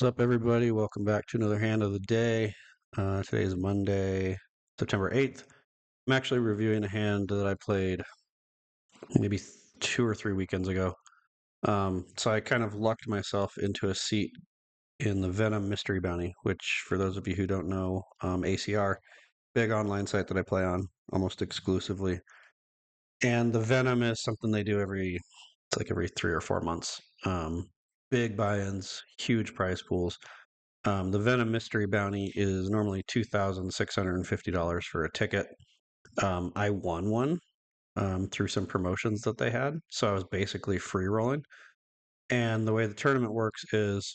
What's up, everybody? Welcome back to another hand of the day. Today is Monday, September 8th. I'm actually reviewing a hand that I played maybe 2 or 3 weekends ago. So I kind of lucked myself into a seat in the Venom Mystery Bounty, which, for those of you who don't know, ACR, big online site that I play on almost exclusively. And the Venom is something they do it's like every 3 or 4 months. Big buy-ins, huge prize pools. The Venom Mystery Bounty is normally $2,650 for a ticket. I won one through some promotions that they had, so I was basically free rolling. And the way the tournament works is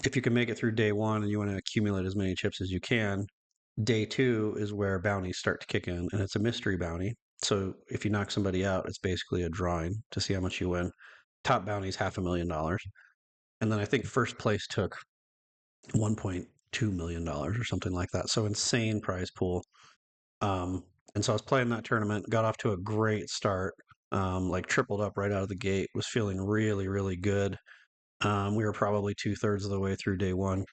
if you can make it through day one and you want to accumulate as many chips as you can, day two is where bounties start to kick in, and it's a mystery bounty. So if you knock somebody out, it's basically a drawing to see how much you win. Top bounty is $500,000. And then I think first place took $1.2 million or something like that. So insane prize pool. And so I was playing that tournament, got off to a great start, like tripled up right out of the gate, was feeling really, really good. We were probably 2/3 of the way through day one.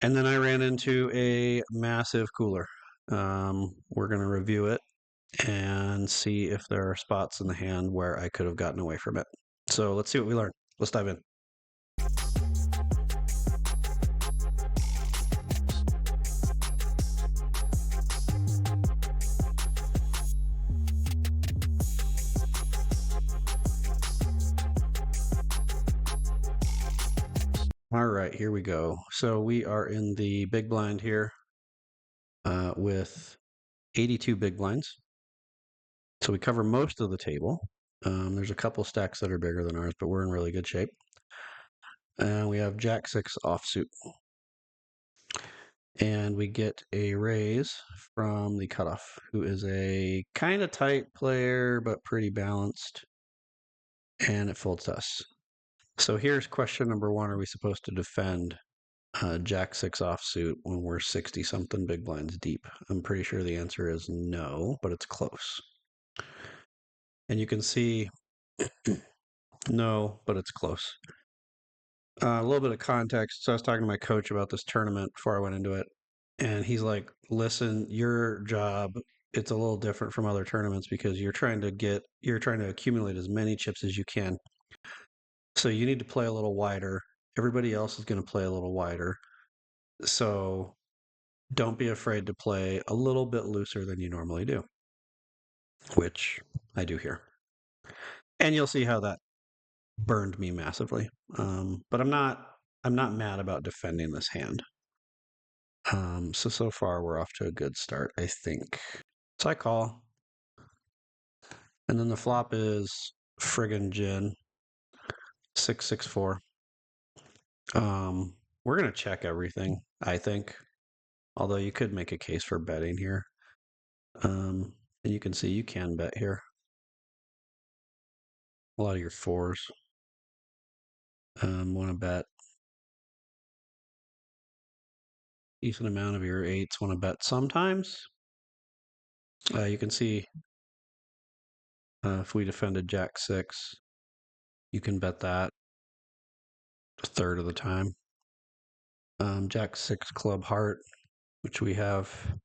And then I ran into a massive cooler. We're going to review it and see if there are spots in the hand where I could have gotten away from it. So let's see what we learn. Let's dive in. All right, here we go. So we are in the big blind here with 82 big blinds. So we cover most of the table. There's a couple stacks that are bigger than ours, but we're in really good shape. And we have Jack 6 offsuit. And we get a raise from the cutoff, who is a kind of tight player, but pretty balanced. And it folds to us. So here's question number one. Are we supposed to defend Jack 6 offsuit when we're 60 something big blinds deep? I'm pretty sure the answer is no, but it's close. And you can see no, but it's close. A little bit of context. So I was talking to my coach about this tournament before I went into it, and he's like, "Listen, your job, it's a little different from other tournaments because you're trying to accumulate as many chips as you can. So you need to play a little wider. Everybody else is going to play a little wider. So don't be afraid to play a little bit looser than you normally do," which I do here. And you'll see how that burned me massively. But I'm not mad about defending this hand. So far we're off to a good start, I think. So I call. And then the flop is friggin' gin. 664. We're gonna check everything, I think. Although you could make a case for betting here. And you can see you can bet here. A lot of your fours. Want to bet. Decent amount of your eights want to bet sometimes. You can see if we defended Jack 6, you can bet that a third of the time. Jack 6 club heart, which we have,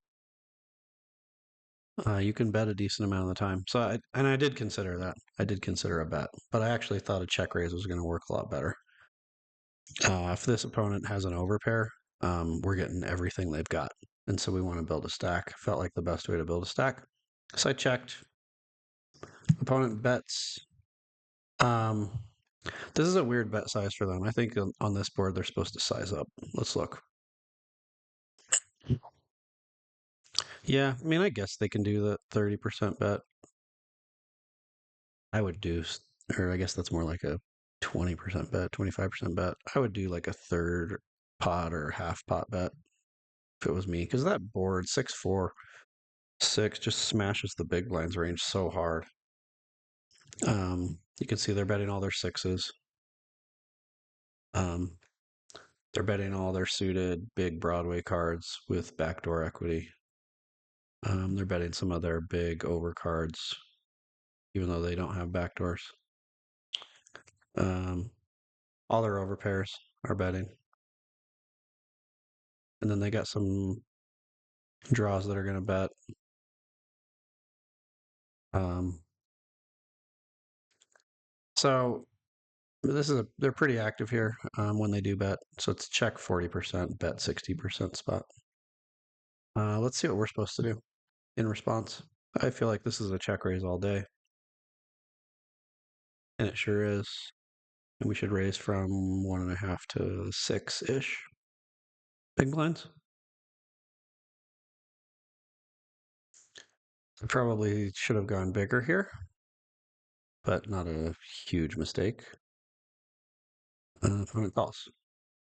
you can bet a decent amount of the time. So I did consider that. I did consider a bet, but I actually thought a check raise was going to work a lot better. If this opponent has an overpair, we're getting everything they've got. And so we want to build a stack. Felt like the best way to build a stack. So I checked. Opponent bets. This is a weird bet size for them. I think on this board they're supposed to size up. Let's look. Yeah, I mean, I guess they can do the 30% bet. I would do, or I guess that's more like a 20% bet, 25% bet. I would do like a third pot or half pot bet if it was me, because that board 6-4, 6 just smashes the big blinds range so hard. You can see they're betting all their sixes. They're betting all their suited big Broadway cards with backdoor equity. They're betting some of their big over cards, even though they don't have backdoors. All their overpairs are betting. and then they got some draws that are going to bet. Um, so they're pretty active here when they do bet. So it's check 40%, bet 60% spot. Let's see what we're supposed to do in response. I feel like this is a check raise all day, and it sure is. And we should raise from 1.5 to 6-ish big blinds. I probably should have gone bigger here, but not a huge mistake. Opponent calls.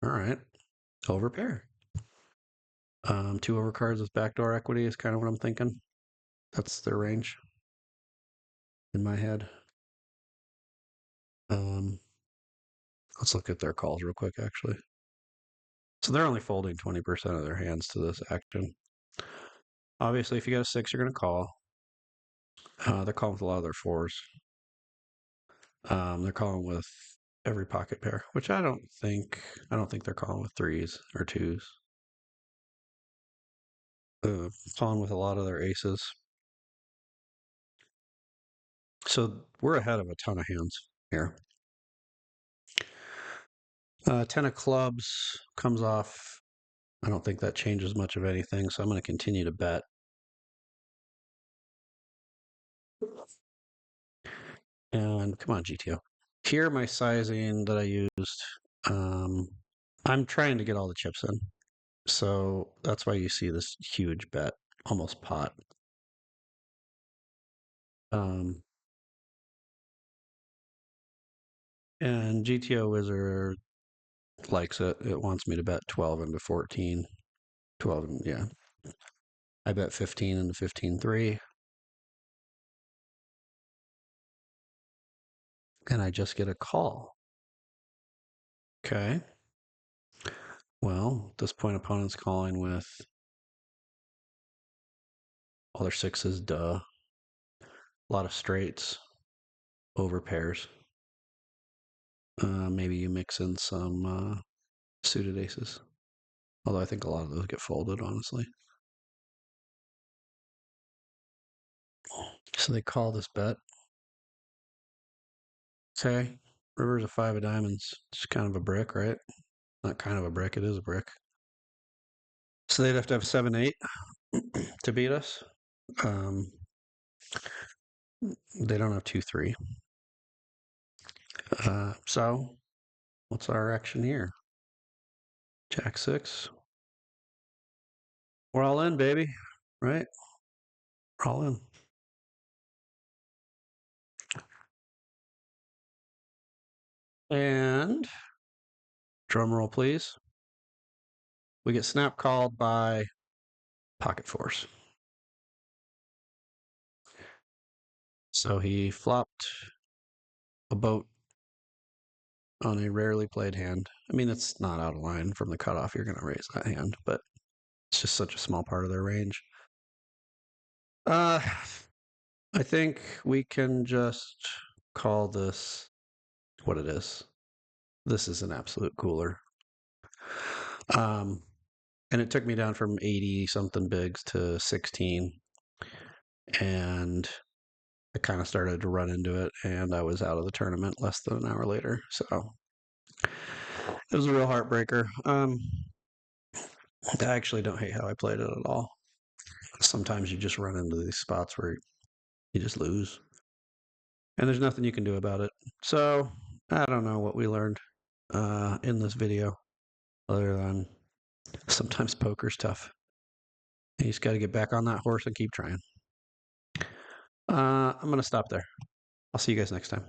All right, overpair. 2 overcards with backdoor equity is kind of what I'm thinking. That's their range in my head. Let's look at their calls real quick, actually. So they're only folding 20% of their hands to this action. Obviously, if you got a 6, you're going to call. They're calling with a lot of their 4s. They're calling with every pocket pair, which I don't think they're calling with 3s or 2s. Calling with a lot of their aces. So we're ahead of a ton of hands here. 10 of clubs comes off. I don't think that changes much of anything, so I'm going to continue to bet. And come on, GTO. Here, my sizing that I used, I'm trying to get all the chips in. So that's why you see this huge bet, almost pot. And GTO Wizard likes it. It wants me to bet 12 into 14. 12, yeah. I bet 15 into 15-3. And I just get a call. Okay. Well, at this point, opponent's calling with all their 6s, duh. A lot of straights, over pairs. Maybe you mix in some suited aces. Although I think a lot of those get folded, honestly. So they call this bet. Okay. River's a 5 of diamonds. It's kind of a brick, right? Not kind of a brick, it is a brick. So they'd have to have 7-8 to beat us. They don't have 2-3. So what's our action here? Jack 6. We're all in, baby. Right? We're all in. And drum roll, please. We get snap called by pocket force. So he flopped a boat on a rarely played hand. I mean, it's not out of line from the cutoff. You're going to raise that hand, but it's just such a small part of their range. I think we can just call this what it is. This is an absolute cooler. And it took me down from 80 something bigs to 16. And I kind of started to run into it, and I was out of the tournament less than an hour later. So it was a real heartbreaker. I actually don't hate how I played it at all. Sometimes you just run into these spots where you just lose, and there's nothing you can do about it. So I don't know what we learned in this video, other than sometimes poker's tough. You just got to get back on that horse and keep trying. I'm going to stop there. I'll see you guys next time.